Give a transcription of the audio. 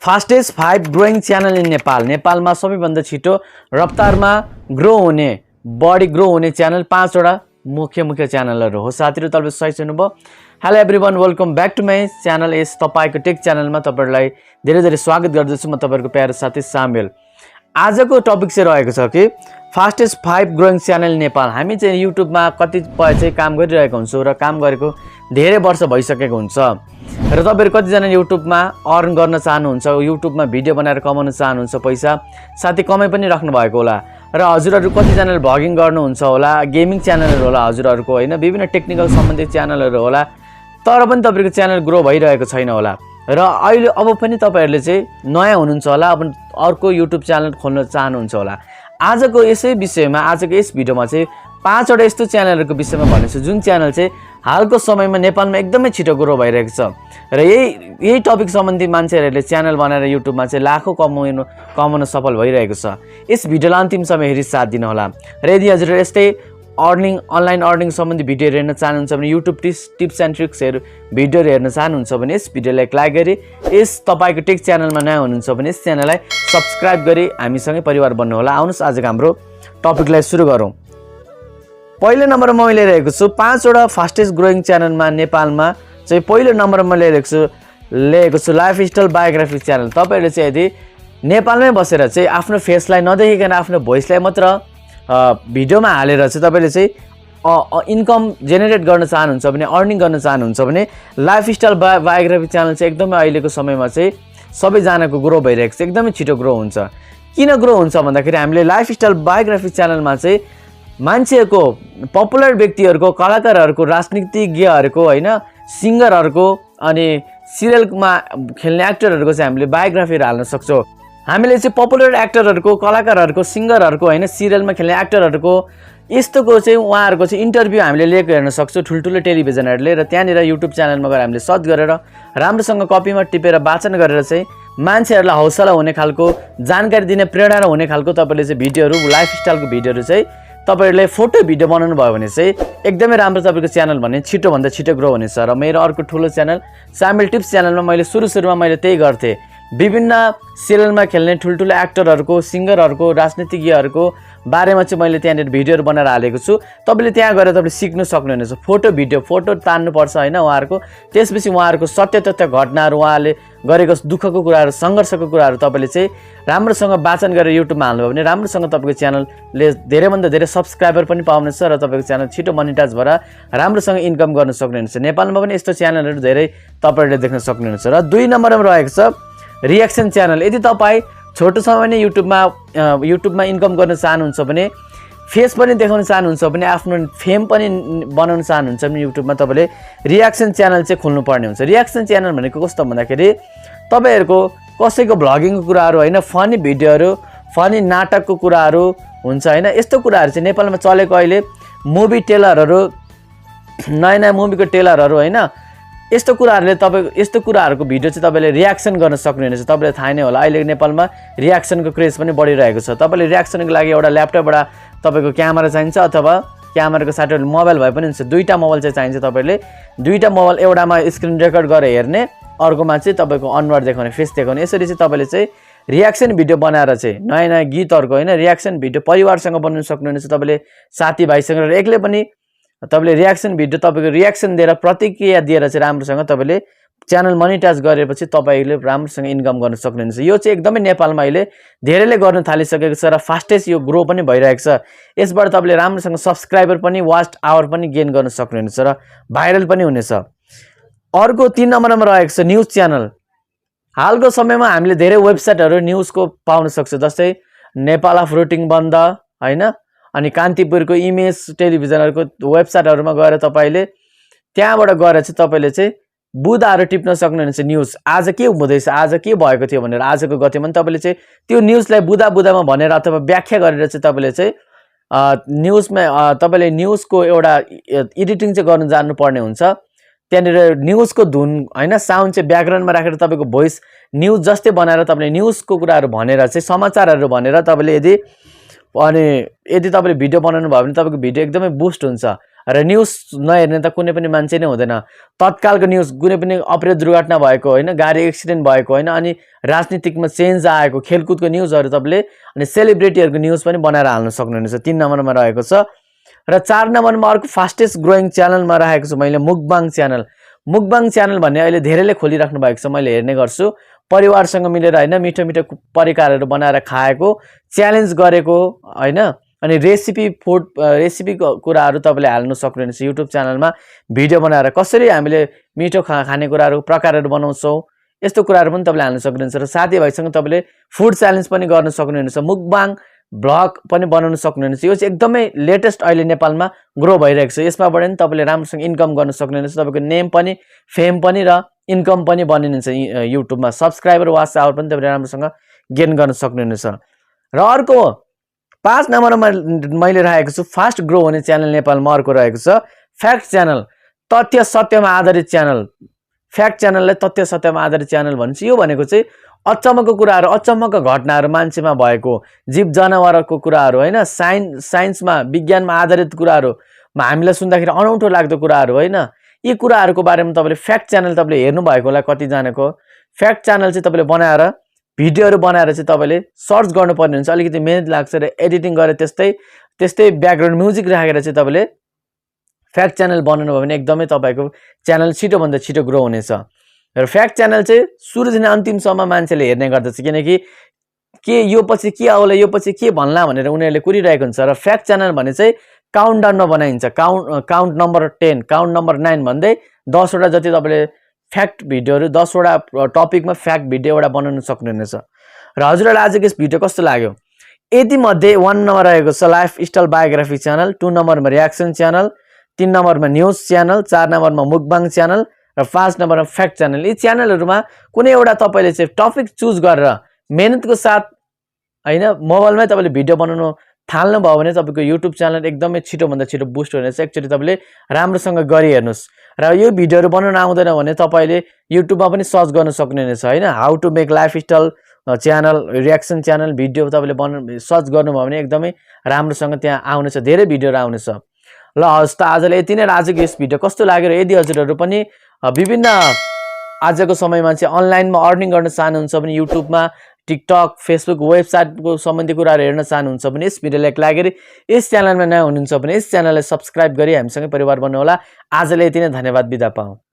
Fastest 5 growing channel in Nepal. नेपालमा सबैभन्दा छिटो रफ्तारमा बढी ग्रो हुने च्यानल 5 वटा मुख्य च्यानलहरु हो। साथीहरु तपाईले सही सुन्नुभयो। Hello everyone, welcome back to my channel. यस तपाईको टेक च्यानलमा तपाईहरुलाई धेरै स्वागत गर्दछु। म तपाईहरुको प्यारो साथी सामेल। आजको टपिक चाहिँ रहेको छ कि फास्टेस्ट 5 ग्रोइङ च्यानल नेपाल। हामी चाहिँ युट्युबमा कतिपय चाहिँ काम गरिरहेको हुन्छौँ र काम गरेको धेरै वर्ष भइसकेको हुन्छ र तपाईहरु कतिजना युट्युबमा अर्न गर्न चाहनुहुन्छ, युट्युबमा भिडियो बनाएर कमाउन चाहनुहुन्छ पैसा, साथै कमाइ पनि राख्नु भएको होला र हजुरहरु कतिजनाले भ्लगिङ गर्नुहुन्छ होला, गेमिङ च्यानलहरु होला हजुरहरुको हैन, विभिन्न टेक्निकल सम्बन्धित च्यानलहरु होला, तर पनि तपाईहरुको च्यानल ग्रो भइरहेको छैन होला र अहिले अब पनि तपाईहरुले चाहिँ नयाँ हुनुहुन्छ होला, अब अर्को युट्युब च्यानल खोल्न चाहनुहुन्छ होला। आजको यसै विषयमा, आजको यस भिडियोमा चाहिँ 5 वटा यस्तो च्यानलहरुको विषयमा भन्नेछु जुन च्यानल चाहिँ हालको समयमा नेपालमा एकदमै छिटो ग्रो भइरहेको छ र यही टपिक सम्बन्धी मान्छेहरुले च्यानल बनाएर युट्युबमा चाहिँ लाखौं कमाउन सफल भइरहेको छ। यस भिडियोलाई अन्तिमसम्म हेरी साथ दिनु होला र यदि हजुरहरु यस्तै अनलाइन अर्निङ सम्बन्धी भिडियोहरु हेर्न चाहनुहुन्छ भने, युट्युब टिप्स एन्ड ट्रिक्सहरु भिडियोहरु हेर्न चाहनुहुन्छ भने यस भिडियोलाई लाइक गरी, यस तपाईको टेक च्यानलमा नयाँ हुनुहुन्छ भने यस च्यानललाई सब्स्क्राइब गरी हामीसँगै परिवार बन्नु होला। आउनुस् आजको हाम्रो टपिकलाई सुरु गरौँ। पहिलो नम्बरमा मैले लिएको छु 5 वटा फास्टेस्ट ग्रोइङ च्यानलमा नेपालमा चाहिँ पहिलो नम्बरमा लिएको छु लाइफस्टाइल बायोग्राफी च्यानल। तपाईहरुले चाहिँ यदि नेपालमै बसेर चाहिँ आफ्नो फेसलाई नदेखिकन आफ्नो भोइसलाई मात्र भिडियोमा हालेर चाहिँ तपाईले चाहिँ इन्कम जेनेरेट गर्न चाहनुहुन्छ भने, अर्निङ गर्न चाहनुहुन्छ भने लाइफस्टाइल बायोग्राफी च्यानल चाहिँ एकदमै अहिलेको समयमा चाहिँ सबैजनाको ग्रो भइरहेको छ, एकदमै छिटो ग्रो हुन्छ। किन ग्रो हुन्छ भन्दाखेरि हामीले लाइफस्टाइल बायोग्राफी च्यानलमा चाहिँ मान्छेको, पपुलर व्यक्तिहरुको, कलाकारहरुको, राजनीतिज्ञहरुको हैन, सिंगरहरुको अनि सिरियलमा खेल्ने एक्टरहरुको चाहिँ हामीले बायोग्राफीहरु हाल्न सक्छौं। हामीले चाहिँ पपुलर एक्टरहरुको, कलाकारहरुको, सिंगरहरुको हैन, सिरियलमा खेल्ने एक्टरहरुको यस्तोको चाहिँ उहाँहरुको चाहिँ इन्टरभ्यु हामीले लिएको हेर्न सक्छौं ठुलठुलो टेलिभिजनहरुले र त्यहाँनिर युट्युब च्यानलमा गएर हामीले सर्च गरेर राम्रोसँग कपीमा टिपेर वाचन गरेर चाहिँ मान्छेहरुलाई हौसला हुने खालको, जानकारी दिने, प्रेरणा हुने खालको तपाईले चाहिँ भिडियोहरु, लाइफस्टाइलको भिडियोहरु चाहिँ तपाईहरुले फोटो भिडियो बनाउनु भयो भने चाहिँ एकदमै राम्रो तपाईको च्यानल भने छिटो भन्दा छिटो ग्रो हुनेछ। र मेरो अर्को ठुलो च्यानल सामेल टिप्स च्यानलमा मैले सुरुमा मैले त्यही गर्थे। विभिन्न सिरियलमा खेल्ने ठुलठुलो एक्टरहरुको, सिंगरहरुको, राजनीतिज्ञहरुको बारेमा चाहिँ मैले त्यहाँनिर भिडियोहरु बनाएर हालेको छु। तपाईले त्यहाँ गएर तपाईले सिक्न सक्नुहुनेछ। फोटो तान्नु पर्छ हैन उहाँहरुको, त्यसपछि उहाँहरुको सत्य तथ्य घटनाहरु, उहाँले गरेको दुःखको कुराहरु, संघर्षको कुराहरु तपाईले चाहिँ राम्रोसँग वाचन गरेर युट्युबमा हाल्नुभयो भने राम्रोसँग तपाईको च्यानलले धेरैभन्दा धेरै सब्स्क्राइबर पनि पाउनेछ र तपाईको च्यानल छिटो मोनेटाइज भएर राम्रोसँग इन्कम गर्न सक्नुहुनेछ। नेपालमा पनि यस्तो च्यानलहरु धेरै तपाईहरुले देख्न सक्नुहुनेछ। र 2 नम्बरमा रहेको छ रियाक्सन च्यानल। यदि तपाई छोटो समय नै युट्युबमा इन्कम गर्न चाहनुहुन्छ भने, फेस पनि देखाउन चाहनुहुन्छ भने, आफ्नो फेम पनि बनाउन चाहनुहुन्छ भने युट्युबमा तपाईले रियाक्सन च्यानल चाहिँ खोल्नु पर्ने हुन्छ। रियाक्सन च्यानल भनेको कस्तो भन्दाखेरि तपाईहरुको कसैको भ्लगिङको कुराहरु हैन, फनी भिडियोहरु, फनी नाटकको कुराहरु हुन्छ हैन, यस्तो कुराहरु चाहिँ नेपालमा चलेको अहिले मुभी टेलरहरु, नयाँ मुभीको टेलरहरु हैन, यस्तो कुराहरुको भिडियो चाहिँ तपाईले रियाक्सन गर्न सक्नुहुनेछ। तपाईलाई थाहा नै होला अहिले नेपालमा रियाक्सनको क्रेज पनि बढिरहेको छ। तपाईले रियाक्सनको लागि एउटा ल्यापटपबाट तपाईको क्यामेरा चाहिन्छ अथवा क्यामेराको साथै मोबाइल भए पनि हुन्छ। दुईटा मोबाइल चाहिँ चाहिन्छ। तपाईले दुईटा मोबाइल, एउटामा स्क्रिन रेकर्ड गरेर हेर्ने, अर्कोमा चाहिँ तपाईको अनुहार देखाउने, फेस देखाउने। यसरी चाहिँ तपाईले चाहिँ रियाक्सन भिडियो बनाएर चाहिँ नयाँ गीतहरुको हैन, रियाक्सन भिडियो परिवारसँग बनाउन सक्नुहुनेछ। तपाईले साथीभाइसँग र एक्लै पनि तपाईले रियाक्सन भिडियो, तपाईको रियाक्सन दिएर, प्रतिक्रिया दिएर चाहिँ राम्रोसँग तपाईले च्यानल मोनेटाइज गरेपछि तपाईले राम्रोसँग इन्कम गर्न सक्नुहुनेछ। यो चाहिँ एकदमै नेपालमा अहिले धेरैले गर्न थालिसकेको छ र फास्टेस्ट यो ग्रो पनि भइरहेको छ। यसबाट तपाईले राम्रोसँग सब्स्क्राइबर पनि, वाच आवर पनि गेन गर्न सक्नुहुनेछ र भाइरल पनि हुनेछ। अर्को 3 नम्बरमा रहेको छ न्यूज च्यानल। हालको समयमा हामीले धेरै वेबसाइटहरु न्यूजको पाउन सक्छौं, जस्तै नेपाल अफ रुटिङ बन्द हैन, अनि कान्तिपुरको इमेज टेलिभिजनहरुको वेबसाइटहरुमा गएर तपाईले त्यहाँबाट गएर चाहिँ तपाईले चाहिँ बुदाहरु टिप्न सक्नुहुनेछ। न्यूज आज के हुँदैछ, आज के भएको थियो भनेर आजको गतिमा तपाईले चाहिँ त्यो न्यूजलाई बुदामा भनेर अथवा व्याख्या गरेर चाहिँ तपाईले चाहिँ न्यूजमा तपाईले न्यूजको एउटा एडिटिङ चाहिँ गर्न जान्नु पर्ने हुन्छ। त्यहाँनिर न्यूजको धुन हैन, साउन्ड चाहिँ ब्याकग्राउन्डमा राखेर तपाईको भोइस न्यूज जस्तै बनाएर तपाईले न्यूजको कुराहरु भनेर चाहिँ, समाचारहरु भनेर तपाईले यदि तपाईले भिडियो बनाउनु भयो भने तपाईको भिडियो एकदमै बुस्ट हुन्छ। र न्युज नहेर्ने त कुनै पनि मान्छे नै हुँदैन। तत्कालको न्युज, कुनै पनि अपराध दुर्घटना भएको होइन, गाडी एक्सिडेन्ट भएको होइन, अनि राजनीतिकमा चेन्ज आएको, खेलकुदको न्युजहरू तपाईँले अनि सेलिब्रिटीहरूको न्युज पनि बनाएर हाल्न सक्नुहुनेछ। 3 नम्बरमा रहेको छ। र 4 नम्बरमा अर्को फास्टेस्ट ग्रोइङ च्यानलमा राखेको छु मैले मुकबाङ च्यानल। मुकबाङ च्यानल भन्ने अहिले धेरैले खोलिराख्नु भएको छ, मैले हेर्ने गर्छु। परिवारसँग मिलेर होइन, मिठो मिठो परिकारहरू बनाएर खाएको, च्यालेन्ज गरेको होइन, अनि रेसिपीको कुराहरू तपाईँले हाल्नु सक्नुहुनेछ युट्युब च्यानलमा। भिडियो बनाएर कसरी हामीले मिठो खानेकुराहरू प्रकारहरू बनाउँछौँ, यस्तो कुराहरू पनि तपाईँले हाल्न सक्नुहुनेछ। र साथीभाइसँग तपाईँले फुड च्यालेन्ज पनि गर्न सक्नुहुनेछ, मुकबाङ भ्लग पनि बनाउन सक्नुहुनेछ। यो चाहिँ एकदमै लेटेस्ट अहिले नेपालमा ग्रो भइरहेको छ। यसमाबाट नि तपाईँले राम्रोसँग इन्कम गर्न सक्नुहुनेछ। तपाईँको नेम पनि, फेम पनि र इन्कम पनि बनिनुहुन्छ युट्युबमा। सब्सक्राइबर, वाच आवर पनि तपाईँले राम्रोसँग गेन गर्न सक्नुहुनेछ। र अर्को 5 नम्बरमा मैले राखेको छु फास्ट ग्रो हुने च्यानल नेपालमा अर्को रहेको छ फ्याक्ट च्यानल, तथ्य सत्यमा आधारित च्यानल। फ्याक्ट च्यानललाई तथ्य सत्यमा आधारित च्यानल भन्छ। यो भनेको चाहिँ अचम्मको कुराहरू, अचम्मको घटनाहरू मान्छेमा भएको, जीव जनावरको कुराहरू होइन, साइन्समा विज्ञानमा आधारित कुराहरू, हामीलाई सुन्दाखेरि अनौठो लाग्दो कुराहरू होइन, यी कुराहरूको बारेमा तपाईँले फ्याक्ट च्यानल तपाईँले हेर्नुभएको होला कतिजनाको। फ्याक्ट च्यानल चाहिँ तपाईँले बनाएर भिडियोहरू बनाएर चाहिँ तपाईँले सर्च गर्नुपर्ने हुन्छ, अलिकति मेहनत लाग्छ। र एडिटिङ गरेर त्यस्तै ब्याकग्राउन्ड म्युजिक राखेर चाहिँ तपाईँले फ्याक्ट च्यानल बनाउनु भयो भने एकदमै तपाईँको च्यानल छिटोभन्दा छिटो ग्रो हुनेछ। र फ्याक्ट च्यानल चाहिँ सुरुदेखि अन्तिमसम्म मान्छेले हेर्ने गर्दछ, किनकि के यो पछि के आउला, यो पछि के भन्ला भनेर उनीहरूले कुरिरहेको हुन्छ। र फ्याक्ट च्यानल भने चाहिँ काउन्टडाउनमा बनाइन्छ, काउन्ट नम्बर 10, काउन्ट नम्बर 9 भन्दै 10 वटा जति तपाईँले फ्याक्ट भिडियोहरू, 10 वटा टपिकमा फ्याक्ट भिडियो एउटा बनाउन सक्नुहुनेछ। र हजुरहरूलाई आजको यस भिडियो कस्तो लाग्यो? यति मध्ये 1 नम्बर रहेको छ लाइफस्टाइल बायोग्राफी च्यानल, 2 नम्बरमा रियाक्सन च्यानल, 3 नम्बरमा न्युज च्यानल, 4 नम्बरमा मुकबाङ च्यानल र 5 नम्बरमा फ्याक्ट च्यानल। यी च्यानलहरूमा कुनै एउटा तपाईँले चाहिँ टपिक चुज गरेर मेहनतको साथ होइन, मोबाइलमै तपाईँले भिडियो बनाउनु थाल्नुभयो भने तपाईँको युट्युब च्यानल एकदमै छिटोभन्दा छिटो बुस्ट हुनेछ। एकचोटि तपाईँले राम्रोसँग गरिहेर्नुहोस्। र यो भिडियोहरू बनाउन आउँदैन भने तपाईँले युट्युबमा पनि सर्च गर्न सक्नुहुनेछ होइन, how to make lifestyle channel, reaction channel video तपाईँले सर्च गर्नुभयो भने एकदमै राम्रोसँग त्यहाँ आउनेछ, धेरै भिडियोहरू आउनेछ। ल हस् त आजलाई यति नै। आजको यस भिडियो कस्तो लाग्यो? र यदि हजुरहरू पनि विभिन्न आजको समयमा चाहिँ अनलाइनमा अर्निङ गर्न चाहनुहुन्छ भने, युट्युबमा, टिकटक, फेसबुक, वेबसाइटको सम्बन्धी कुराहरू हेर्न चाहनुहुन्छ भने, यस भिडियोलाई लाइक लागेर यस च्यानलमा नयाँ हुनुहुन्छ भने यस च्यानललाई सब्सक्राइब गरी हामीसँगै परिवार बन्नुहोला। आजलाई यति नै, धन्यवाद, बिदा पाऊँ।